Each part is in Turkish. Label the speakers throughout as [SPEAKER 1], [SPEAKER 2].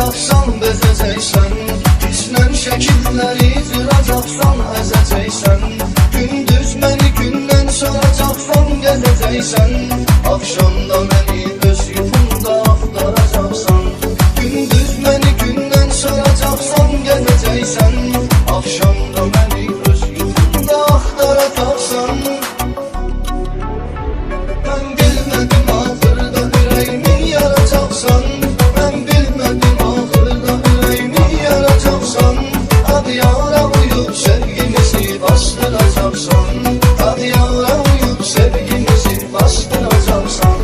[SPEAKER 1] yaratacaqsan, bezəcəksən. Hisnən şəkilləri cıracaqsan, əzəcəksən. Gündüz məni gündən soracaqsan, gəzəcəksən. Axşamda məni öz yuxunda axtaracaqsan. Gündüz məni gündən soracaqsan, gəzəcəksən. Axşamda məni öz yuxunda axtaracaqsan. Mən bilmədim axırda ürəyimi yaracaqsan. Mən bilmədim axırda ürəyimi yaracaqsan. Hadi yara uyub sevgimizi bastıracaqsan. Hadi yara uyub sevgimizi bastıracaqsan.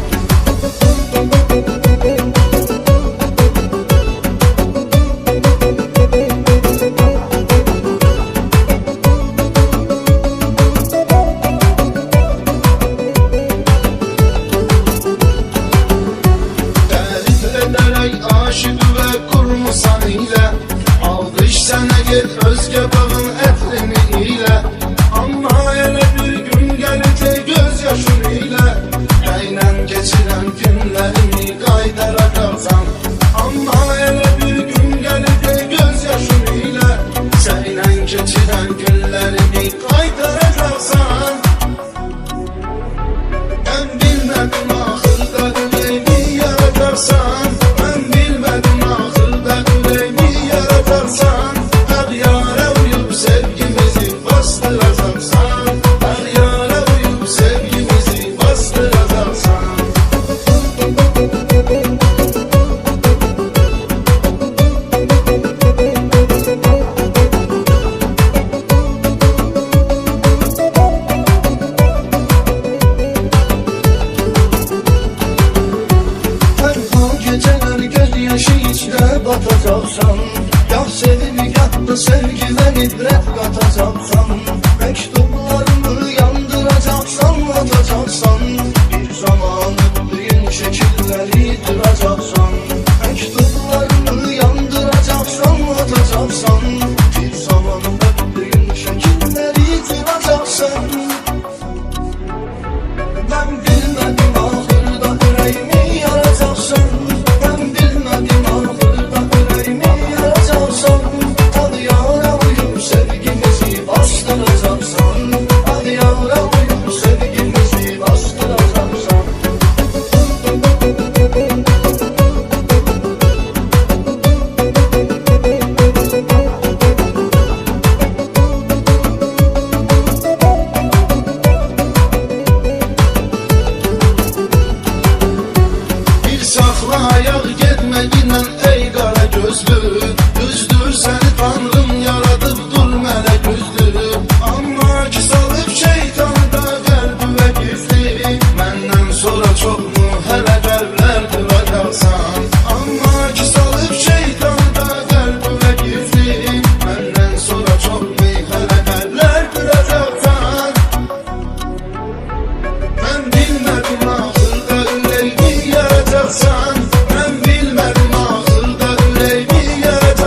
[SPEAKER 2] Aşık ve kurmusan ile alkış sana git özge bağın etrini ile. Ama hele bir gün gelecek gözyaşın ile aynen geçiren günlerimi kaydaracaksan. Ama hele bir gün gelecek gözyaşın ile aynen geçiren günlerimi kaydaracaksan. Ben bilmedim ahırda yüreğimi yaracaksan.
[SPEAKER 1] Batacaqsan, gah sevib, gah da sevgidən ibrət qatacaqsan. Məktublarımı yandıracaqsan, atacaqsan. Bir zaman öpdüyün şəkilləri duracaqsan. Məktublarımı yandıracaqsan, atacaqsan. Bir zaman öpdüyün şəkilləri duracaqsan. Mən bilmədim axırda ürəyimi yaracaqsan. Mən bilmədim axırda ürəyimi yaracaqsan. Hadi yara uyub sevgimizi bastıracaqsan. Hadi yara uyub sevgimizi bastıracaqsan.
[SPEAKER 2] Bir saxla ayaq getməyinlə ey qara gözlü. Düzdür səni tanrım yaradıb dur mələk üzlü. Amma ki salıb şeytanı da qəlbivə gizli. Məndən sonra çoxmu hələ qəlblər qıracaqsan. Amma ki salıb şeytanı da qəlbivə gizli. Məndən sonra çoxmu hələ qəlblər qıracaqsan. Mən bilmədim axırda ürəyimi yaracaqsan. Mən bilmədim axırda ürəyimi yaracaqsan.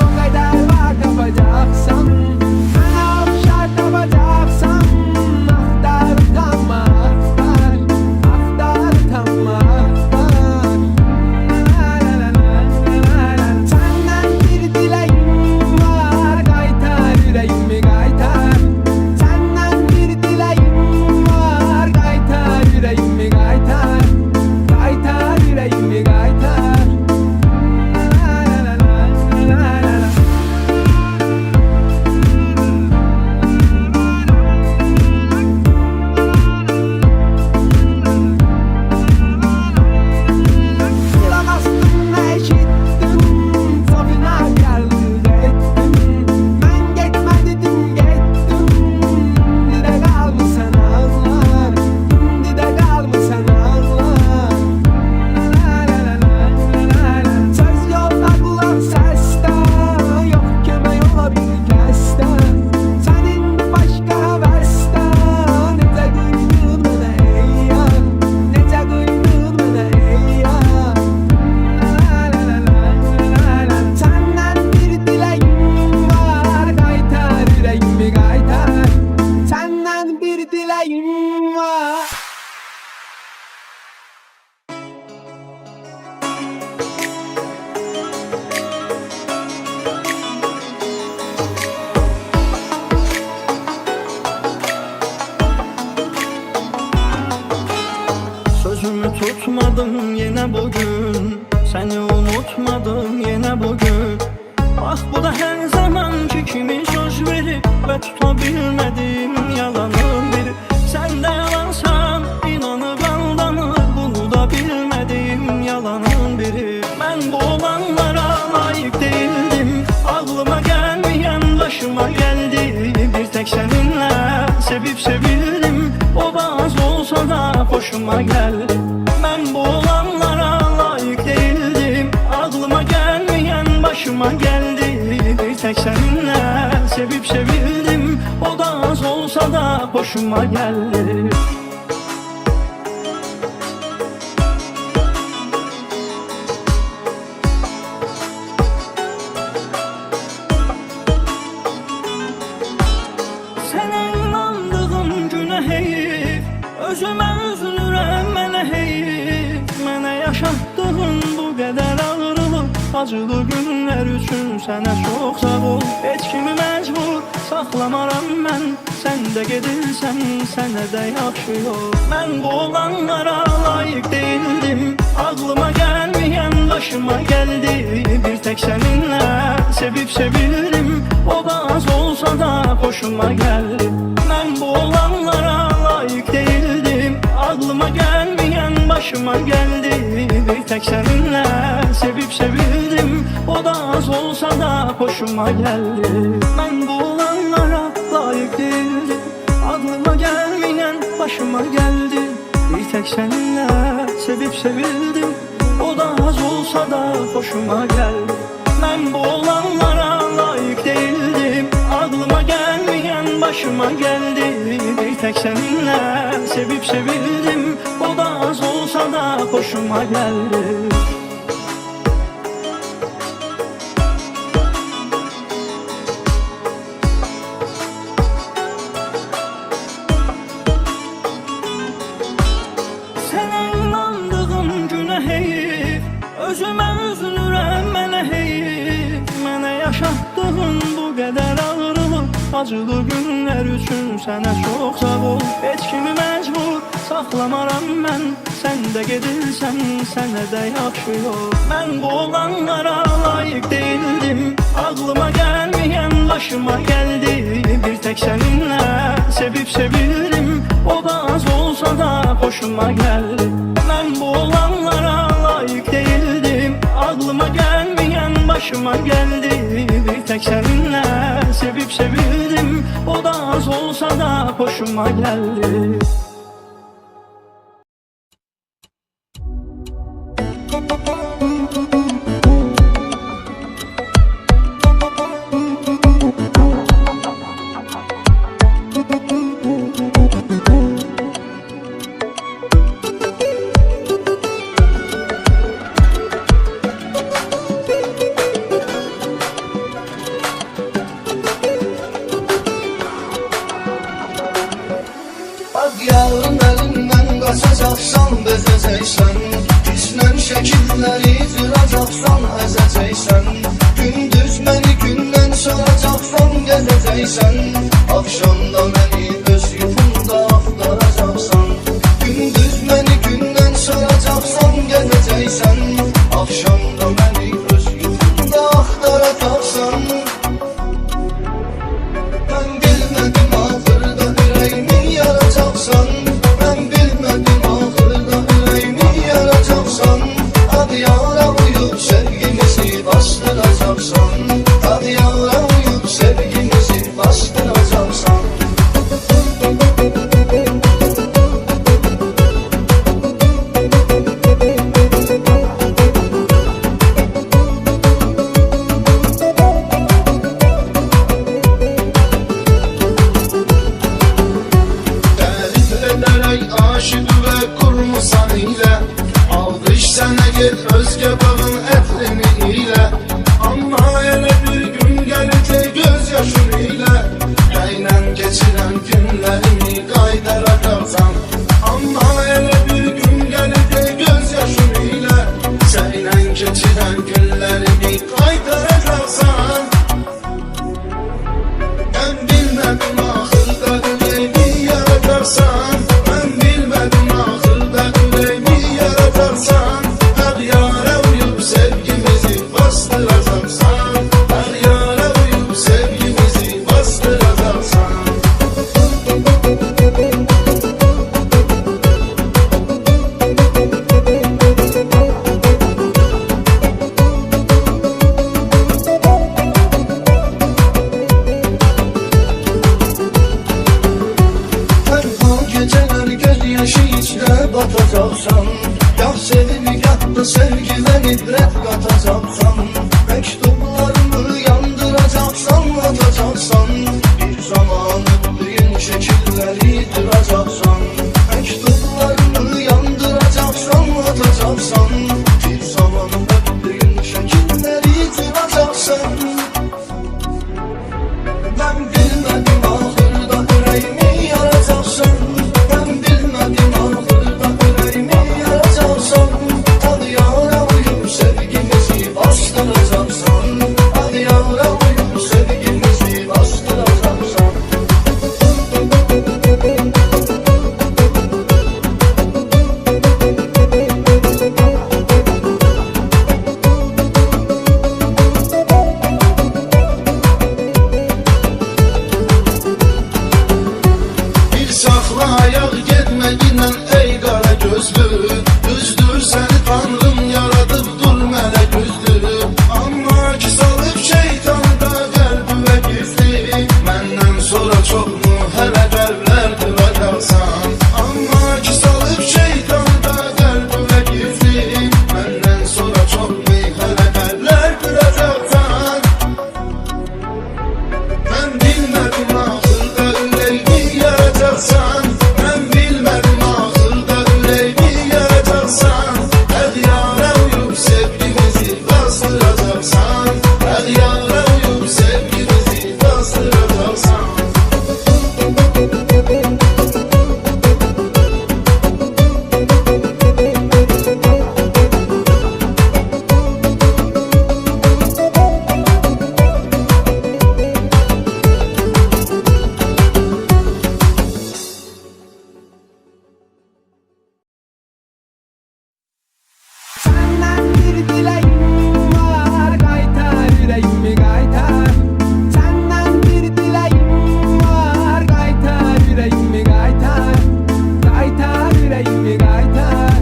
[SPEAKER 3] O kadar var kapacaksan, bana okşar tapacaksan. Aktar utanma aktar, aktar utanma aktar. Senden bir dileğim var, kaytar yüreğimi kaytar. Senden bir dileğim var, kaytar yüreğimi kaytar. Kaytar yüreğimi kaytar. Kulak astım ne işittim, safına geldi ettim. Ben gitme dedim gittim, dide kalmışsan ağlar, dide kalmışsan ağlar. Söz yolda kulak seste, yok kime yola bir keste. Senin başka heveste, nece kıydın bana ey yar, nece kıydın bana ey yar. Senden bir dileğim var, kaytar yüreğimi kaytar. Senden bir dileğim var.
[SPEAKER 4] Sözümü tutmadım yine bugün, seni unutmadım yine bugün. Bak bu da her zamanki kimi söz verip ve tutabilmediğim yalanın biri. Sen de yalansan inanıp aldanır, bunu da bilmediğim yalanın biri. Ben bu olanlara layık değildim, aklıma gelmeyen başıma geldi. Bir tek seninle sevip sevildim, o da az olsa da hoşuma geldi. Ben bu olanlara layık değildim, aklıma gelmeyen başıma geldi. Bir tek seninle sevip sevildim, o da az olsa da hoşuma geldi. Sənə inandığım günə heyif, özümə üzülürəm mənə heyif. Mənə yaşatdığın bu qədər ağrılıq, acılı günlər üçün sənə çox sağ ol. Heç kimi məcbur saxlamaram mən, sən də gedirsən sənə də yaxşı yol. Mən bu olanlara layıq değildim, aklıma gelmeyen başıma geldi. Bir tek seninle sevip sevildim, o da az olsa da hoşuma geldi. Ben bu olanlara layık değildim, aklıma gelmeyen başıma geldi. Bir tek seninle sevip sevildim, o da az olsa da hoşuma geldi. Ben bu olanlara layık değildim, aklıma gelmeyen başıma geldi. Bir tek seninle sevip sevildim, o da az olsa da hoşuma geldi. Ben bu olanlara layık değildim, aklıma gelmeyen başıma geldi. Bir tek seninle sevip sevildim, o da az olsa da hoşuma geldi. Sənə inandığım günə heyif, özümə üzülürəm mənə heyif. Mənə yaşatdığın bu qədər ağrılıq, acılı günlər üçün sənə çox sağ ol. Heç kimi məcbur saxlamaram mən, sən də gedirsən sənə də yaxşı yol. Mən bu olanlara layık değildim, aklıma gelmeyen başıma geldi. Bir tek seninle sevip sevildim, o da az olsa da hoşuma geldi. Ben bu olanlara layık değildim, aklıma gelmeyen başıma geldi. Bir tek seninle sevip sevildim, o da az olsa da hoşuma geldi.
[SPEAKER 1] soracaqsan əzəcəksən Gündüz məni gündən soracaqsan gəzəcəksən Akşamda məni öz yuxunda axtaracaqsan Gündüz məni gündən soracaqsan gəzəcəksən Akşamda məni öz yuxunda axtaracaqsan Mən bilmədim axırda ürəyimi yaracaqsan Mən bilmədim axırda ürəyimi yaracaqsan Ad yara uyub sevgimizi bastıracaqsan Ad yara uyub sevgimizi bastıracaqsan
[SPEAKER 2] Tərif edərək aşık və qurmusan ilə Alqış sənə get özgə bağın ətrini ilə Amma elə bir gün gəlir ki göz yaşın ilə Əynən keçirən günlərimi qaydaracaqsan Amma elə bir gün gəlir ki göz yaşın ilə Səynən keçirən günlərimi qaydaracaqsan Mən bilmədim axırda ürəyimi yaracaqsan Mən bilmədim axırda ürəyimi yaracaqsan Hər yara uyub sevgimizi bastıracaqsan Hər yara uyub sevgimizi bastıracaqsan
[SPEAKER 1] Tənha gecələr göz yaşı içrə batacaqsan Gah sevib, gah da sevgidən ibrət qatacaqsan Məktublarımı yandıracaqsan, atacaqsan Bir zaman öpdüyün şəkilləri duracaqsan Məktublarımı yandıracaqsan, atacaqsan Bir zaman öpdüyün şəkilləri duracaqsan Mən bilmədim axırda ürəyimi yaracaqsan Mən bilmədim axırda ürəyimi yaracaqsan Ad yara uyub sevgimizi bastıracaqsan Ad yara uyub sevgimizi bastıracaqsan
[SPEAKER 2] Bir saxla ayaq getməginlə ey qara gözlü Düzdür səni tanrım yaradıb dur mələk üzlü Amma ki salıb şeytanı da qəlbimə gizli Məndən sonra çoxmu hələ qəlblər qıracaqsan Amma ki salıb şeytanı da qəlbimə gizli Məndən sonra çoxmu hələ qəlblər qıracaqsan Mən bilmədim axırda ürəyimi yaracaqsan Mən bilmədim axırda ürəyimi yaracaqsan Hər yara uyub sevgimizi bastıracaqsan Hər yara uyub sevgimizi bastıracaqsan
[SPEAKER 3] Senden bir dileğim var, kaytar yüreğimi kaytar. Senden bir dileğim var, kaytar yüreğimi kaytar. Kaytar yüreğimi kaytar.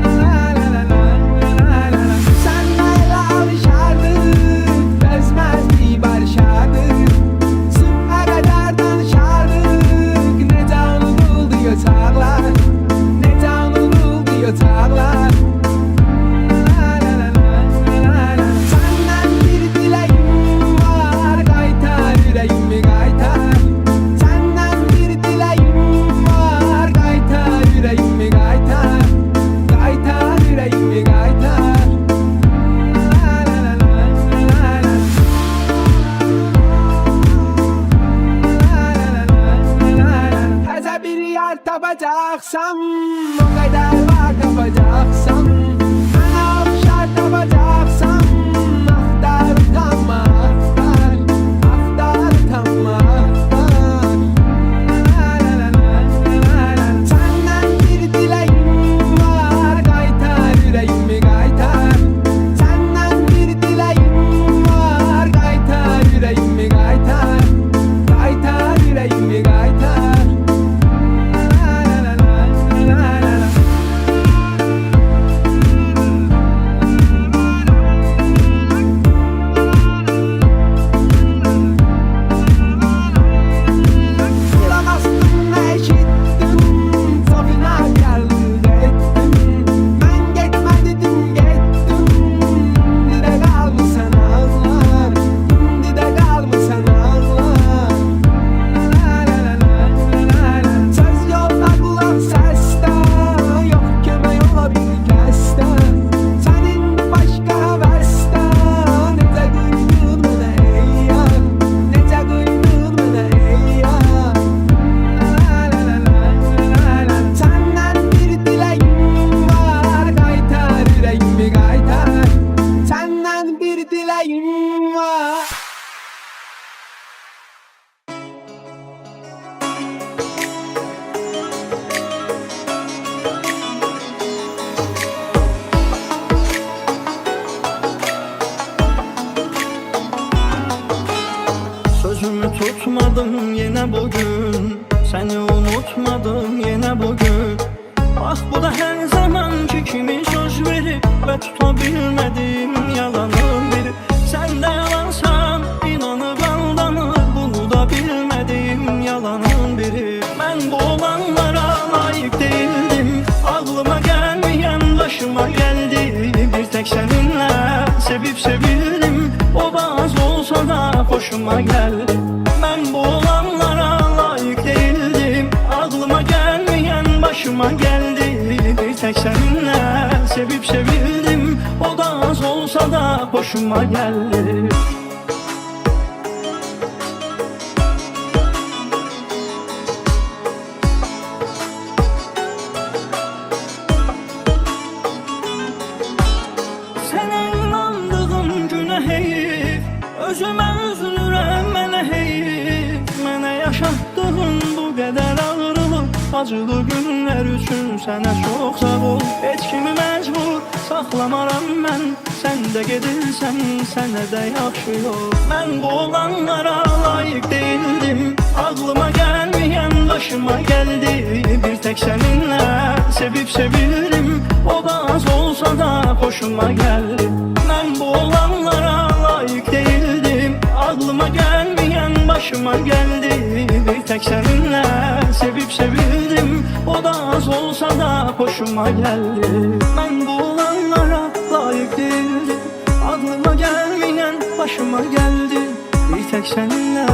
[SPEAKER 3] La la la la la la la. Senle alışardık, bezmezdi barışardık. Sübhe kadar danışardık, ne can unutuldu yatağlar. Ne can unutuldu yatağlar. Senden bir dileğim var, kaytar yüreğimi kaytar. Senden bir dileğim var, kaytar yüreğimi kaytar. Kaytar yüreğimi kaytar. Taze bir yer tapacaksam, o kadar var tapacaksam. Bana okşar tapacaksam.
[SPEAKER 4] kaldım yine bugün, seni unutmadım yine bugün. Bak bu da her zamanki kimi söz verip ve tutabilmediğim yalanın biri. Sen de yalansan inanıp aldanır, bunu da bilmediğim yalanın biri. Ben bu olanlara layık değildim, aklıma gelmeyen başıma geldi. Bir tek seninle sevip sevildim, o bazı olsa da hoşuma geldi. Ben bu olanlara layık değildim, aklıma gelmeyen başıma geldi. Bir tek seninle sevip sevildim, o da az olsa da hoşuma geldi. Sənə inandığım günə heyif, özümə üzülürəm mənə heyif. Mənə yaşatdığın bu qədər ağrılıq, acılı günlər üçün sənə çox sağ ol. Heç kimi məcbur saxlamaram mən, sən də gedirsən sənə də yaxşı yol. Mən bu olanlara layık değildim, aklıma gelmeyen başıma geldi. Bir tek seninle sevip sevildim, o da az olsa da hoşuma geldi. Ben bu olanlara layık değildim, aklıma gelmeyen başıma geldi. Bir tek seninle sevip sevildim, o da az olsa da hoşuma geldi. Ben bu olanlara layık değildim, aklıma gelmeyen başıma geldi. Bir tek seninle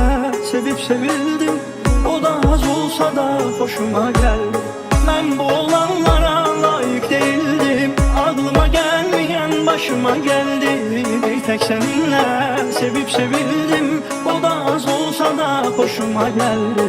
[SPEAKER 4] sevip sevildim, o da az olsa da hoşuma geldi. Ben bu olanlara layık değildim, aklıma gelmeyen başıma geldi. Bir tek seninle sevip sevildim, o da az olsa da hoşuma geldi.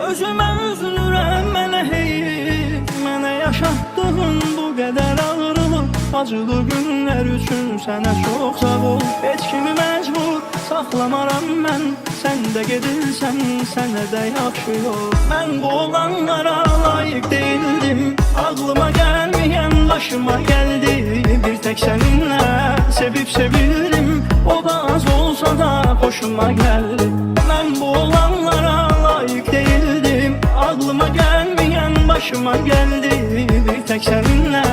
[SPEAKER 4] Özümə üzülürəm mənə heyif, mənə yaşatdığın bu qədər ağrılıq, acılı günlər üçün sənə çox sağ ol. Heç kimi məcbur saxlamaram mən, sən də gedirsən sənə də yaxşı yol. Mən bu olanlara layık değildim, aklıma gelmeyen başıma geldi. Bir tek seninle sevip sevildim, o da az olsa da hoşuma geldi. Ben bu olanlara layık değildim, aklıma gelmeyen başıma geldi. Bir tek seninle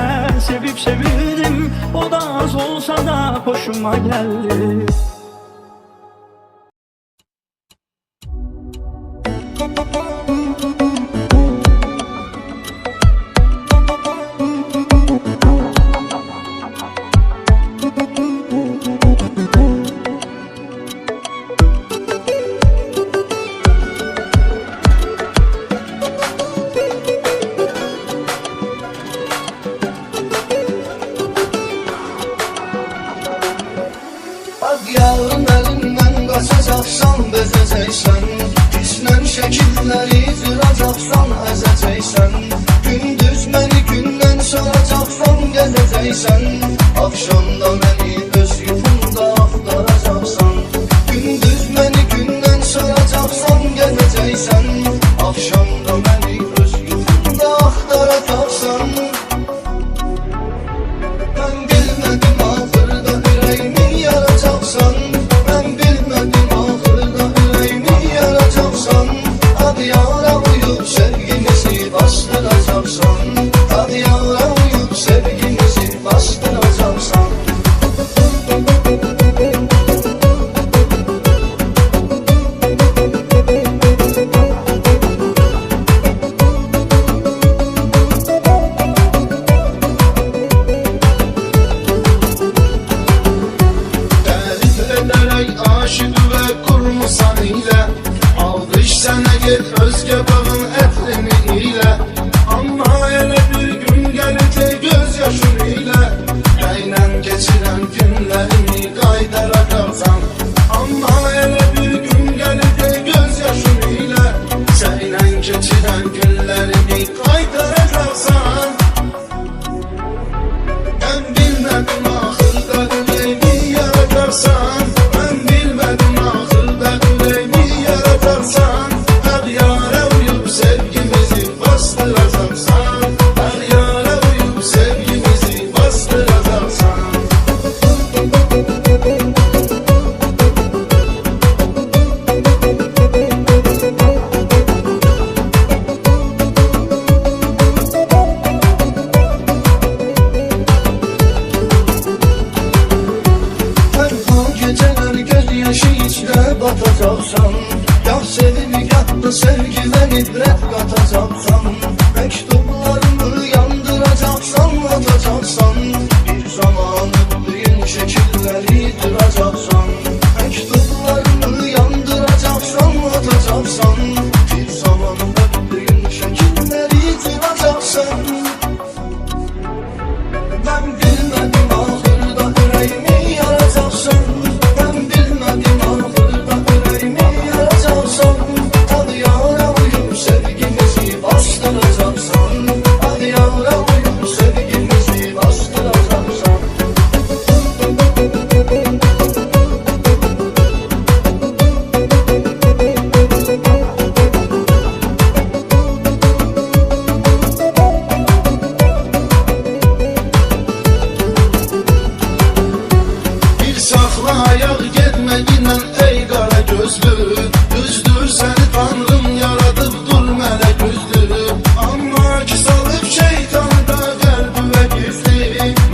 [SPEAKER 4] sevip sevildim, o da az olsa da hoşuma geldi.
[SPEAKER 1] Yarın əlindən qaçacaqsan, bezəcəksən. Pisnən şəkilləri cıracaqsan, əzəcəksən. Gündüz məni gündən çalacaqsan, gəzəcəksən. Akşamda məni öz yuxunda axtaracaqsan. Gündüz məni gündən çalacaqsan, gəzəcəksən. Akşamda məni öz yuxunda axtaracaqsan. Mən bilmədim axırda ürəyimi yaracaqsan. Mən bilmədim axırda ürəyimi yaracaqsan. Ad yara uyub sevgimizi bastıracaqsan. Ad yara uyub sevgimizi bastıracaqsan.
[SPEAKER 2] Aşık ve kurmusan ile alkış sənə get özgə bağın ətrini ilə. Amma elə bir gün gələcək göz yaşın ilə, əynən keçirən günlərimi qaydaracaqsan. Amma elə bir gün gələcək göz yaşın ilə, səynən keçirən günlərimi qaydaracaqsan. Mən bilmədim axırda ürəyimi yaracaqsan. Ben bilmedim ahırda ürəyimi yaracaqsan.
[SPEAKER 1] içre batacaksan Gah sevimi gah da sevgiden ibret katacaksan Mektuplarımı yandıracaksan, atacaksan Bir zaman öptüğün şekilleri duracaksan Mektuplarımı yandıracaksan, atacaksan Bir zaman öptüğün şekilleri duracaksan Ben bilmedim ahırda yüreğimi yaracaksan Ben bilmedim ahırda yüreğimi yaracaksan Hadi yara uyup sevgimizi bastıracaksan Hadi yara uyup sevgimizi bastıracaksan
[SPEAKER 2] Bir saxla ayaq getmə ilə ey qara gözlü Düzdür səni tanrım yaradıb dur mələk üzlü Amma ki salıb şeytanı da qəlbüvə gizli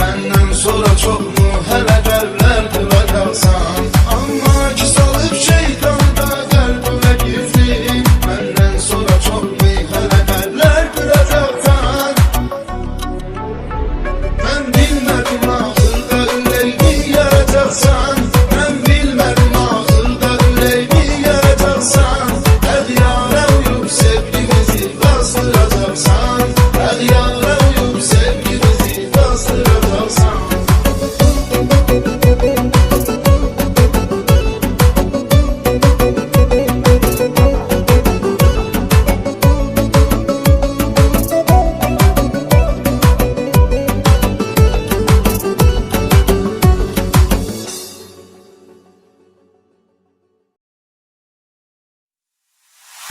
[SPEAKER 2] Məndən sonra çoxmu hələ qəlblər qıracaqsan Amma ki salıb şeytanı da qəlbüvə gizli Məndən sonra çoxmu hələ qəlblər qıracaqsan Mən bilmədim axırda ürəyimi yaracaqsan Mən bilmədim axırda ürəyimi yaracaqsan Həd yara uyub sevgimizi bastıracaqsan Həd yara uyub sevgimizi bastıracaqsan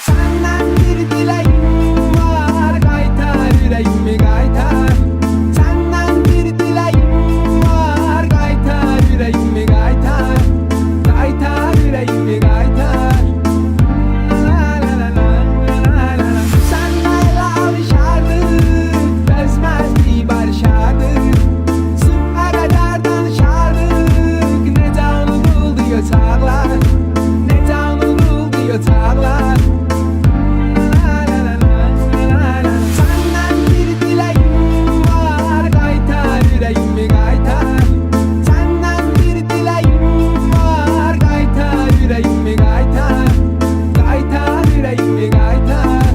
[SPEAKER 3] Senden bir dileğim var, kaytar yüreğimi kaytar. Senden bir dileğim var, kaytar yüreğimi kaytar. Kaytar yüreğimi kaytar. La la la la la la. Senle alışardık, bezmez bir barışardık. Süper kadar danışardık, ne can oldu yatağlar, ne can oldu yatağlar. Senden bir dileğim var, kaytar yüreğimi kaytar. Senden bir dileğim var, kaytar yüreğimi kaytar. Kaytar yüreğimi kaytar.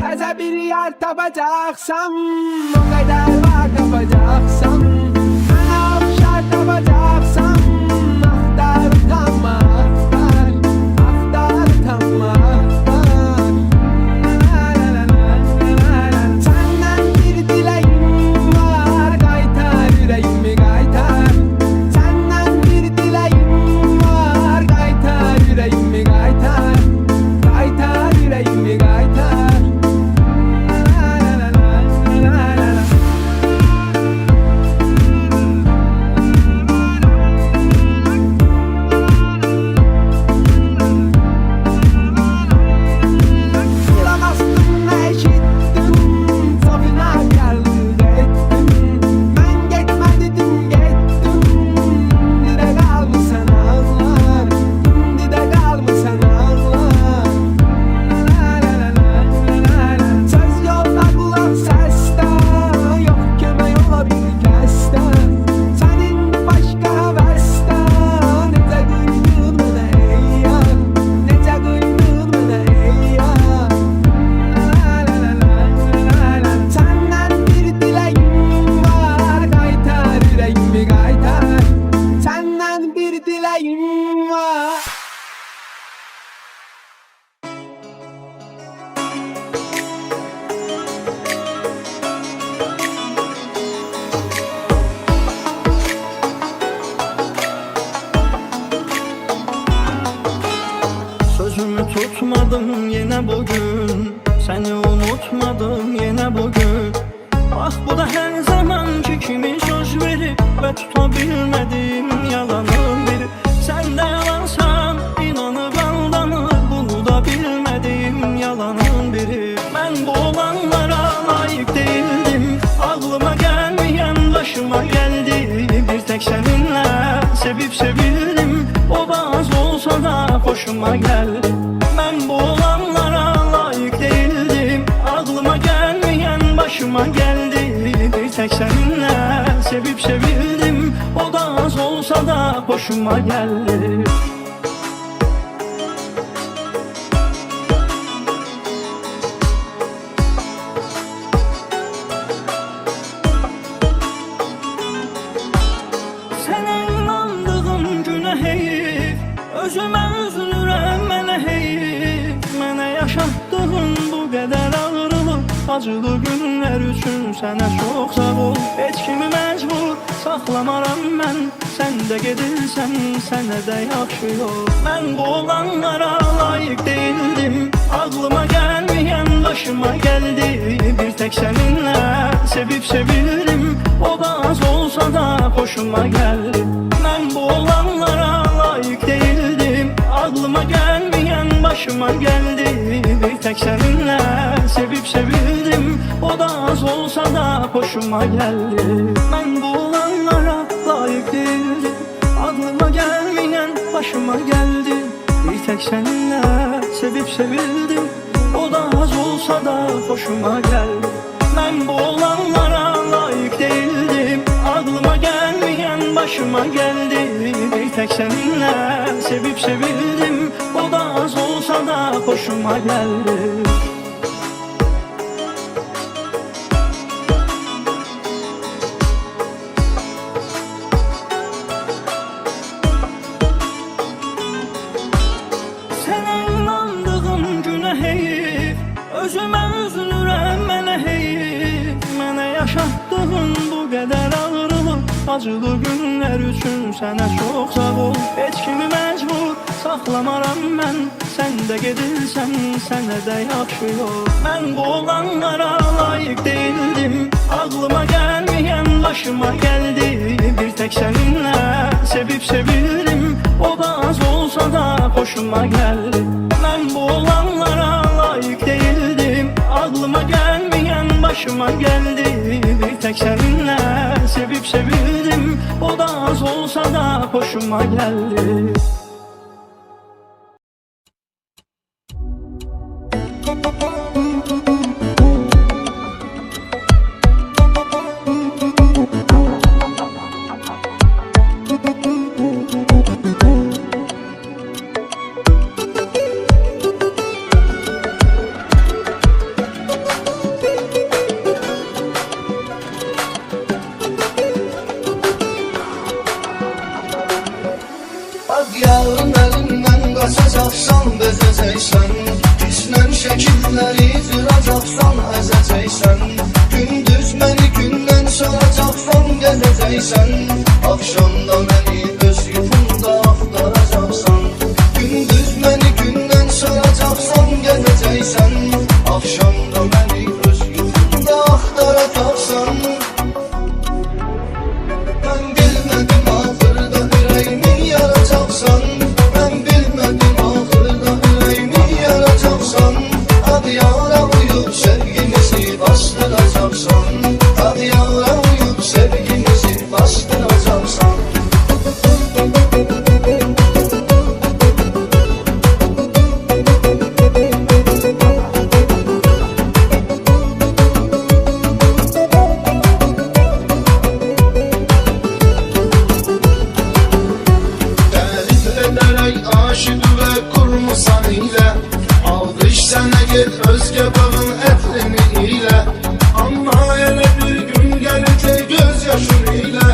[SPEAKER 3] Taze bir yer tapacaksam, o kadar var kapacaksam. Bana okşar tapacaksam, aktar utanma aktar. Aktar utanma aktar. Senden bir dileğim var, kaytar yüreğimi kaytar. Senden bir dileğim var, kaytar yüreğimi kaytar. Kaytar yüreğimi kaytar. Kulak astım eşittim, safına karlık ettim. Ben gitme dedim gittim, dide kalmışsan ağlar, dide kalmışsan ağlar. Söz yolda kulak seste, yok köme yola bir keste. Senin başka heveste, nece kıydın bana ey yar, nece kıydın bana ey yar. Senden bir dileğim var, kaytar yüreğimi kaytar. Senden bir dileğim var.
[SPEAKER 4] Sözümü tutmadım yine bugün, seni unutmadım yine bugün. Ah bu da her zamanki kimi söz verip ve tutabilmediğim yalanın biri. Sen de yalansan inanıp aldanıp bunu da bilmediğim yalanın biri. Ben bu olanlara layık değildim. hoşuma geldi. Ben bu olanlara layık değildim. Aklıma gelmeyen başıma geldi. Bir tek seninle sevip sevildim. O da az olsa da hoşuma geldi. Özümə üzülürəm, mənə heyif. Mənə yaşatdığın bu qədər ağrılıq, acılı günlər üçün sənə çox sağ ol. Heç kimi məcbur saxlamaram mən, sən də gedirsən, sənə də yaxşı yol. Mən bu olanlara layiq değildim. Ağlıma gəlməyən başıma gəldi. Bir tek səninlə sevib sevildim. O da az olsa da hoşuma geldi. Mən bu olanlara layık değildim. Aklıma gelmeyen başıma geldi. Bir tek seninle sevip sevildim. O da az olsa da hoşuma geldi. Ben bu olanlara layık değildim. Aklıma gelmeyen başıma geldi. Bir tek seninle sevip sevildim. O da az olsa da hoşuma geldi. Ben bu olanlara layık değildim. Aklıma gelmeyen başıma geldi. Bir tek seninle sevip sevildim. O da az olsa da hoşuma geldi. Sənə inandığım günə heyif. Özümə üzülürəm, mənə heyif. Mənə yaşatdığın bu qədər ağrılıq, acılı günlər üçün sənə çox sağ ol. Heç kimi məcbur saxlamaram mən, sən də gedirsən, sənə də yaxşı yol. Mən bu olanlara layiq değildim. Aklıma gelmeyen başıma geldi. Bir tek seninle sevip sevildim. O da az olsa da hoşuma geldi. Ben bu olanlara layık değildim. Aklıma gelmeyen başıma geldi. Bir tek seninle sevip sevildim. O da az olsa da hoşuma geldi.
[SPEAKER 1] Yarın əlindən qaçacaqsan, bezəcəksən. Hissnən şəkilləri cıracaqsan, əzəcəksən. Gündüz məni gündən soracaqsan, gəzəcəksən. Akşamda məni öz yuxunda axtaracaqsan. Gündüz məni gündən soracaqsan, gəzəcəksən. Akşamda məni öz yuxunda axtaracaqsan. Mən bilmədim axırda ürəyimi yaracaqsan. Mən bilmədim axırda ürəyimi yaracaqsan. Hadi yara uyub sevgimizi bastıracaqsan. Hadi yara uyub sevgimizi bastıracaqsan.
[SPEAKER 2] Aşık ve kurmusan ile alkış sana git özge bağın etlini ile. Ama hele bir gün gelecek gözyaşın ile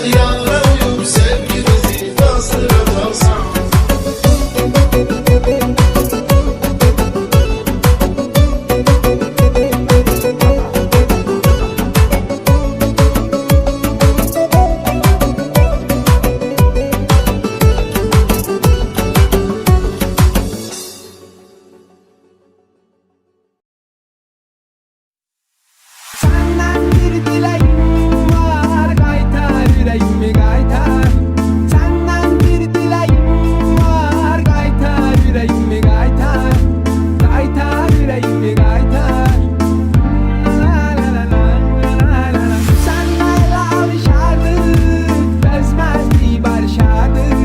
[SPEAKER 2] Hadi yara uyup sevgimizi bastıracaksan.
[SPEAKER 3] Senden bir dileğim var, kaytar yüreğimi kaytar. Senden bir dileğim var, kaytar yüreğimi kaytar. Kaytar yüreğimi kaytar. La la la la la la. Senle alışardık, bezmezdi barışardık.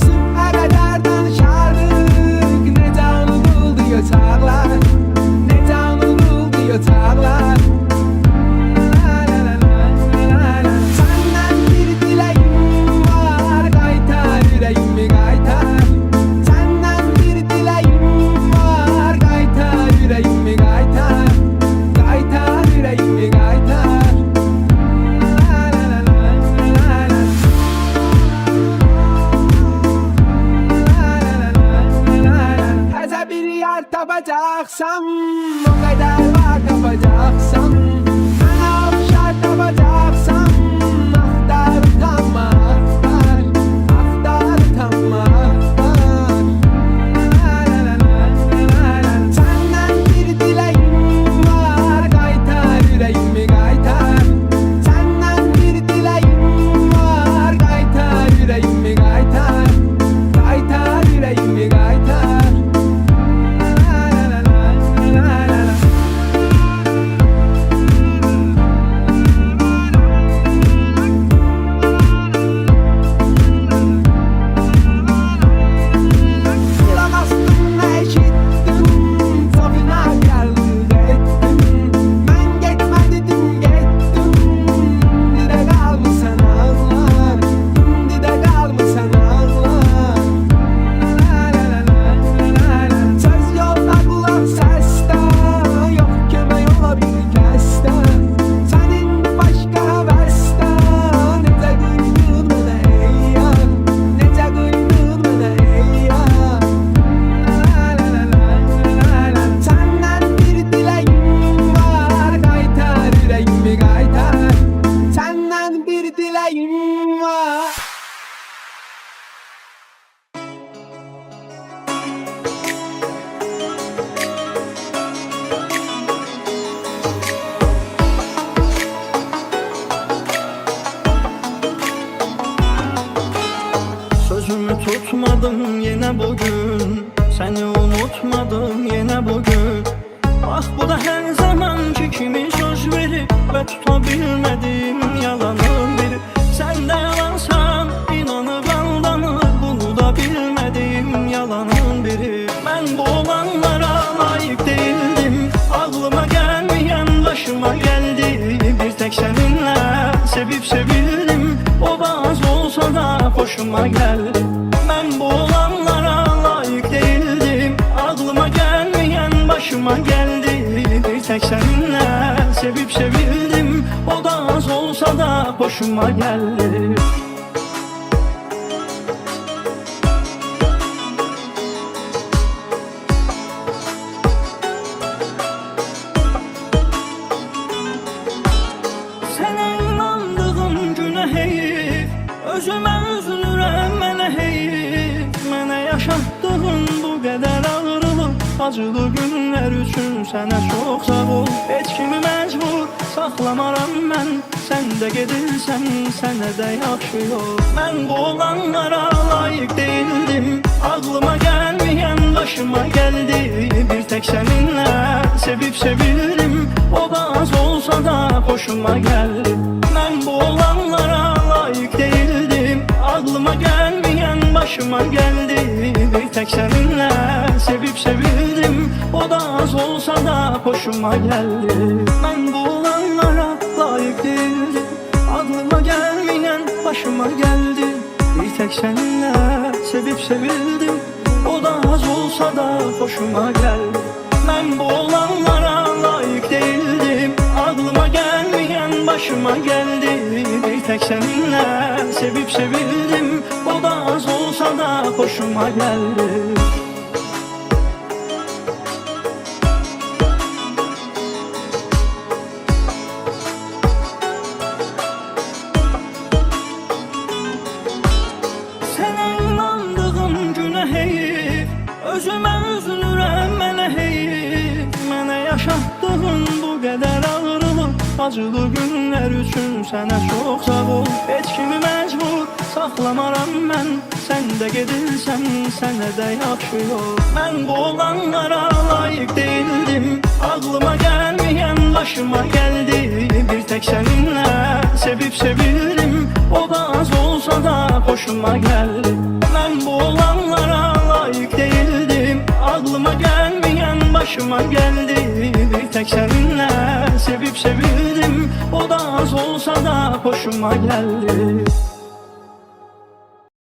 [SPEAKER 3] Sübhe kadar danışardık, ne can buldu yatağlar, ne can buldu yatağlar. Senden bir dileğim var, kaytar yüreğimi kaytar. Senden bir dileğim var, kaytar yüreğimi kaytar. Kaytar yüreğimi kaytar. Taze bir yer tapacaksam, o kadar var kapacaksam. Bana okşar tapacaksam, aktar utanma aktar. Aktar utanma aktar. Senden bir dileğim var, kaytar yüreğimi kaytar. Senden bir dileğim var, kaytar yüreğimi kaytar. Kaytar yüreğimi kaytar. Kulak astım ve işittim, fedakarlık ettim. Ben gitme dedim gittim, indi de kalmışsan ağlar, indi de kalmışsan ağlar. Söz yolda kulak seste, yok köme yola bir keste. Senin başka heveste, nece kıydın bana ey yar, nece kıydın bana ey yar. Senden bir dileğim var, kaytar yüreğimi kaytar. Senden bir dileğim var.
[SPEAKER 4] Sözümü tutmadım yine bugün, seni unutmadım yine bugün. Bak bu da her zamanki kimi söz verip ve tutabilmediğim yalanın biri. Sen de yalansan inanıp aldanır, bunu da bilmediğim yalanın biri. Ben bu olanlara layık değildim, aklıma gelmeyen başıma geldi. Bir tek seninle sevip sevildim, o da az olsa da hoşuma geldi. Ben bu olanlara layık değildim, aklıma gelmeyen başıma geldi. Bir tek seninle sevip sevildim, o da az olsa da hoşuma geldi. Sənə inandığım günə heyif, özümə üzülürəm mənə heyif. Mənə yaşatdığın bu qədər ağrılıq, acılı günlər üçün sənə çox sağ ol. Heç kimi məcbur saxlamaram mən, sən də gedirsən sənə də yaxşı yol. Mən bu olanlara layık değildim, aklıma gelmeyen başıma geldi. Bir tek seninle sevip sevildim, o da az olsa da hoşuma geldi. Ben bu olanlara layık değildim, aklıma gelmeyen başıma geldi. Bir tek seninle sevip sevildim, o da az olsa da hoşuma geldi. Ben bu olanlara layık değildim, aklıma gelmeyen başıma geldi. Bir tek seninle sevip sevildim, o da az olsa da hoşuma geldi. Ben bu olanlara layık değildim, aklıma gelmeyen başıma geldi. Bir tek seninle sevip sevildim. O da az olsa da hoşuma geldi. Sənə inandığım günə heyif, özümə üzülürəm mənə heyif. Mənə yaşatdığın bu qədər ağrılı, acılı günlər üçün sənə çox sağ ol. Heç kimi məcbur saxlamaram mən, sən də gedirsən, sənə də yaxşı yol. Mən bu olanlara layiq değildim, ağlıma gəlməyən başıma gəldi. Bir tek seninle sevip sevildim, o da az olsa da hoşuma geldi. Ben bu olanlara layık değildim, aklıma gelmeyen başıma geldi. Bir tek seninle sevip sevildim, o da az olsa da hoşuma geldi.